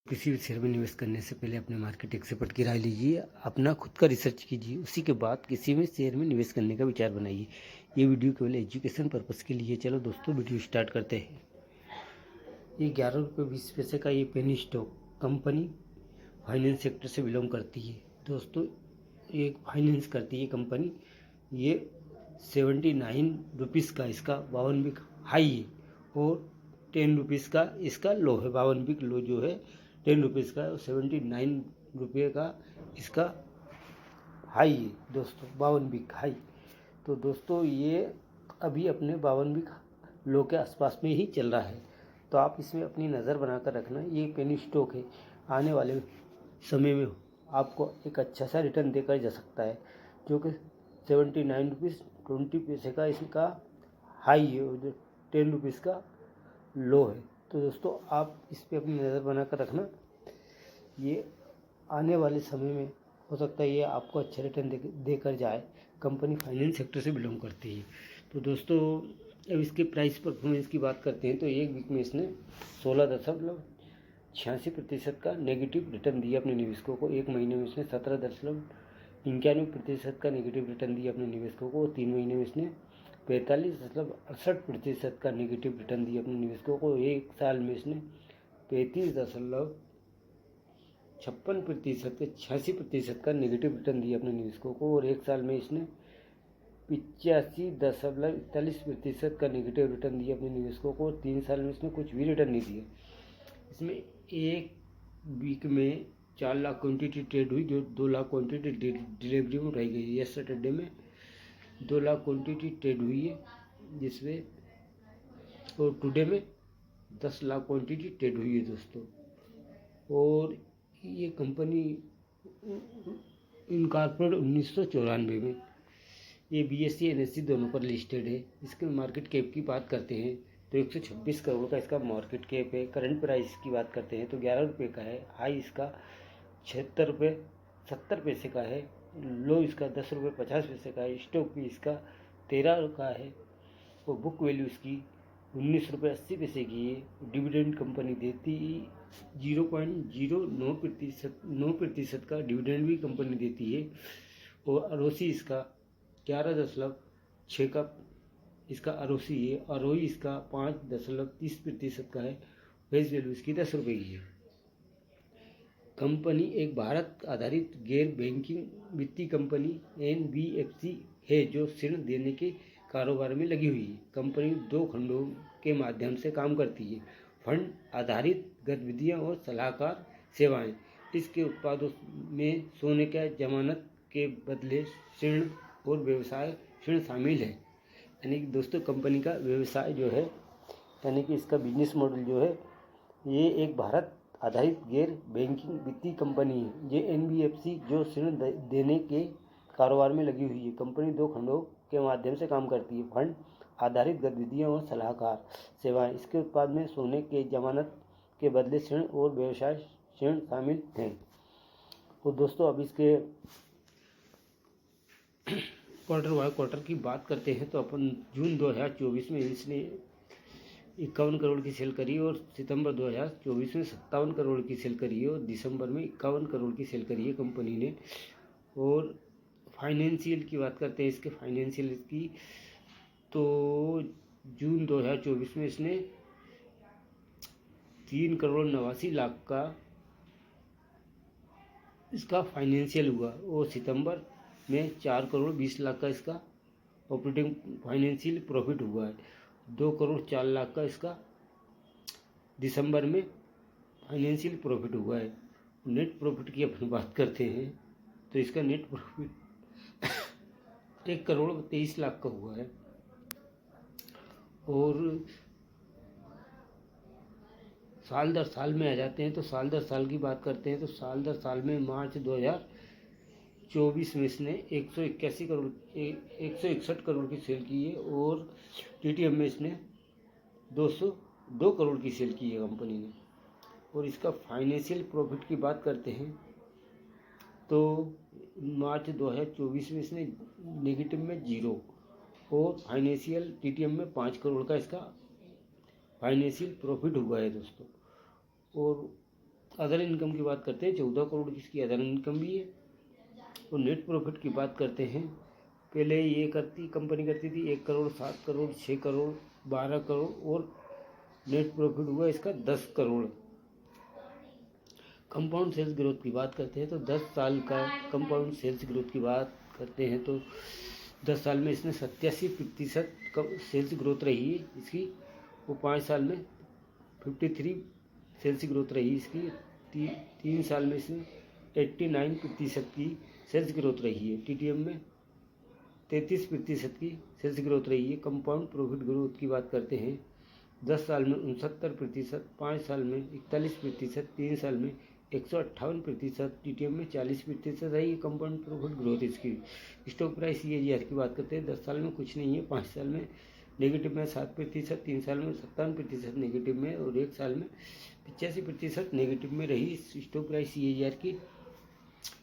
किसी भी शेयर में निवेश करने से पहले अपने मार्केट एक्सपर्ट की राय लीजिए, अपना खुद का रिसर्च कीजिए, उसी के बाद किसी भी शेयर में निवेश करने का विचार बनाइए। ये वीडियो केवल एजुकेशन पर्पज़ के लिए। चलो दोस्तों, वीडियो स्टार्ट करते हैं। ये 11 रुपये 20 पैसे का ये penny stock company finance sector से बिलोंग करती है। दोस्तों, ये फाइनेंस करती है कंपनी। ये 79 रुपीज़ का इसका 52 हाई है और 10 रुपीज़ का इसका लो है। 52 लो जो है 10 रुपीज़ का, 79 रुपये का इसका हाई है दोस्तों, 52 हाई। तो दोस्तों, ये अभी अपने 52 लो के आसपास में ही चल रहा है। तो आप इसमें अपनी नज़र बनाकर रखना। ये पेनी स्टॉक है, आने वाले समय में आपको एक अच्छा सा रिटर्न देकर जा सकता है, जो कि 79 रुपीज़ 20 पैसे का इसका हाई है और 10 रुपीज़ का लो है। तो दोस्तों, आप इस पर अपनी नज़र बनाकर रखना। ये आने वाले समय में हो सकता है ये आपको अच्छा रिटर्न देकर जाए। कंपनी फाइनेंस सेक्टर से बिलोंग करती है। तो दोस्तों, अब इसके प्राइस परफॉर्मेंस की बात करते हैं तो एक वीक में इसने 16.86% का नेगेटिव रिटर्न दिया अपने निवेशकों को। एक महीने में इसने 17.91% का नेगेटिव रिटर्न दिया अपने निवेशकों को। 3 महीने में इसने 45.68% का नेगेटिव रिटर्न दिया अपने निवेशकों को। एक साल में इसने 35.56% का नेगेटिव रिटर्न दिया अपने निवेशकों को। और एक साल में इसने 85.41% का नेगेटिव रिटर्न दिया अपने निवेशकों को। 3 साल में इसने कुछ भी रिटर्न नहीं दिया। इसमें एक वीक में 4 लाख क्वांटिटी ट्रेड हुई, जो 2 लाख क्वांटिटी डिलीवरी में उठाई गई है। सैटरडे में 2 लाख क्वांटिटी ट्रेड हुई है जिसमें, और टुडे में 10 लाख क्वांटिटी ट्रेड हुई है दोस्तों। और ये कंपनी इनकॉर्पोरेट 1994 में, ये BSE NSE दोनों पर लिस्टेड है। इसके मार्केट कैप की बात करते हैं तो 126 करोड़ का इसका मार्केट कैप है। करंट प्राइस की बात करते हैं तो 11 रुपये का है। हाई इसका 76 रुपये 70 पैसे का है। लो इसका 10 रुपये 50 पैसे का है। स्टॉक भी इसका 13 का है और बुक वैल्यू इसकी 19 रुपये 80 पैसे की है। डिविडेंड कंपनी देती 0.09% का डिविडेंड भी कंपनी देती है। और अरोसी इसका 11.6 का इसका अरोसी है। अरोई इसका 5.30% का है। फेस वैल्यू इसकी 10 रुपये की है। कंपनी एक भारत आधारित गैर बैंकिंग वित्तीय कंपनी NBFC है, जो ऋण देने के कारोबार में लगी हुई है। कंपनी 2 खंडों के माध्यम से काम करती है: फंड आधारित गतिविधियां और सलाहकार सेवाएं। इसके उत्पादों में सोने के जमानत के बदले ऋण और व्यवसाय ऋण शामिल है। यानी कि दोस्तों, कंपनी का व्यवसाय जो है, यानी कि इसका बिजनेस मॉडल जो है, ये एक भारत आधारित गैर बैंकिंग वित्तीय कंपनी है। ये NBFC जो ऋण देने के कारोबार में लगी हुई है। कंपनी 2 खंडों के माध्यम से काम करती है: फंड आधारित गतिविधियां और सलाहकार सेवाएं। इसके उत्पाद में सोने के जमानत के बदले ऋण और व्यवसाय ऋण शामिल हैं। और दोस्तों, अब इसके क्वार्टर बाय क्वार्टर की बात करते हैं तो अपन जून 2024 में इसने 51 करोड़ की सेल करी और सितंबर 2024 में 57 करोड़ की सेल करी है और दिसंबर में 51 करोड़ की सेल करी है कंपनी ने। और फाइनेंशियल की बात करते हैं, इसके फाइनेंशियल की, तो जून 2024 में इसने 3,89,00,000 का इसका फाइनेंशियल हुआ और सितंबर में 4,20,00,000 का इसका ऑपरेटिंग फाइनेंशियल प्रॉफिट हुआ है। 2,04,00,000 का इसका दिसंबर में फाइनेंशियल प्रॉफिट हुआ है। नेट प्रॉफिट की अपन बात करते हैं तो इसका नेट प्रॉफिट 1,23,00,000 का हुआ है। और साल दर साल में आ जाते हैं तो साल दर साल की बात करते हैं तो साल दर साल में मार्च 2024 में इसने 161 करोड़ की सेल की है और TTM में इसने 202 करोड़ की सेल की है कंपनी ने। और इसका फाइनेंशियल प्रॉफिट की बात करते हैं तो मार्च 2024 में इसने नेगेटिव में 0 और फाइनेंशियल TTM में 5 करोड़ का इसका फाइनेंशियल प्रॉफिट हुआ है दोस्तों। और अदर इनकम की बात करते हैं, 14 करोड़ की इसकी अदर इनकम भी है। और नेट प्रॉफिट की बात करते हैं, पहले ये कंपनी करती थी 1 करोड़, 7 करोड़, 6 करोड़, 12 करोड़, और नेट प्रॉफिट हुआ इसका 10 करोड़। कंपाउंड सेल्स ग्रोथ की बात करते हैं तो 10 साल का कंपाउंड सेल्स ग्रोथ की बात करते हैं तो 10 साल में इसने 87% सेल्स ग्रोथ रही है इसकी। वो 5 साल में 53 सेल्स ग्रोथ रही इसकी। 3 साल में इसने 89% की सेल्स ग्रोथ रही है। TTM में 33% की सेल्स ग्रोथ रही है। कंपाउंड प्रॉफिट ग्रोथ की बात करते हैं, 10 साल में 69%, 5 साल में 41%, 3 साल में 158%, TTM में 40% रही है कंपाउंड प्रॉफिट ग्रोथ इसकी। स्टॉक प्राइस CAGR की बात करते हैं, 10 साल में कुछ नहीं है, 5 साल में नेगेटिव में 7%, 3 साल में 57% नेगेटिव में, और 1 साल में 85% नेगेटिव में रही स्टॉक प्राइस CAGR की।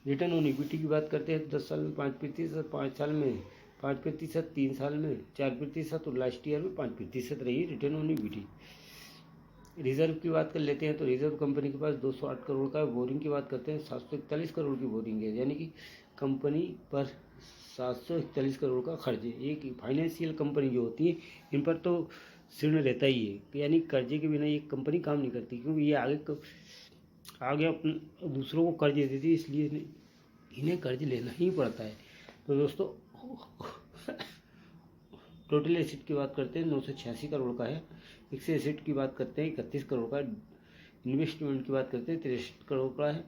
रिटर्न ऑन इक्विटी की बात करते हैं, 10 साल में 5%, 5 साल में 5%, 3 साल में 4%, और लास्ट ईयर में 5% रही रिटर्न ऑन इक्विटी। रिजर्व की बात कर लेते हैं तो रिजर्व कंपनी के पास 208 करोड़ का है। बोरिंग की बात करते हैं, 741 करोड़ की बोरिंग है, यानी कि कंपनी पर 741 करोड़ का खर्च है। एक फाइनेंशियल कंपनी जो होती है इन पर तो ऋण रहता ही है, यानी कर्जे के बिना ये कंपनी काम नहीं करती, क्योंकि ये आगे अपने दूसरों को कर्ज देती थी, इसलिए इन्हें कर्ज लेना ही पड़ता है। तो दोस्तों टोटल एसेट की बात करते हैं 986 करोड़ का है। फिक्स एसेट की बात करते हैं 31 करोड़ का। इन्वेस्टमेंट की बात करते हैं 63 करोड़ का है।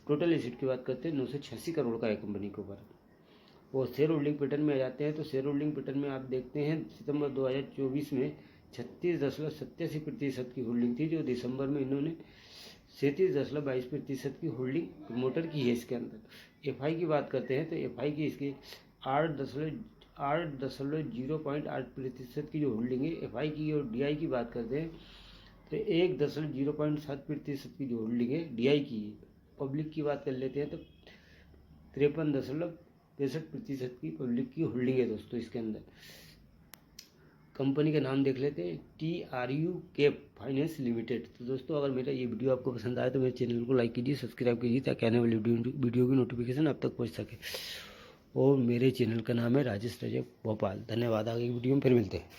टोटल एसेट की बात करते हैं 986 करोड़ का है कंपनी के ऊपर। और शेयर होल्डिंग पैटर्न में आ जाते हैं तो शेयर होल्डिंग पैटर्न में आप देखते हैं सितंबर 2024 में 36.87% की होल्डिंग थी, जो दिसंबर में इन्होंने 37.22% की होल्डिंग प्रमोटर की है इसके अंदर। FI की बात करते हैं तो FI की इसकी 8.08% की जो होल्डिंग है FI की। और DI की बात करते हैं तो 1.07% की जो होल्डिंग है DI की है। पब्लिक की बात कर लेते हैं तो 53.63% की पब्लिक की होल्डिंग है दोस्तों इसके अंदर। कंपनी का नाम देख लेते हैं, TRU कैप फाइनेंस लिमिटेड। तो दोस्तों अगर मेरा ये वीडियो आपको पसंद आए तो मेरे चैनल को लाइक कीजिए, सब्सक्राइब कीजिए, ताकि आने वाली वीडियो की नोटिफिकेशन आप तक पहुंच सके। और मेरे चैनल का नाम है राजेश रजक भोपाल। धन्यवाद, आगे वीडियो में फिर मिलते हैं।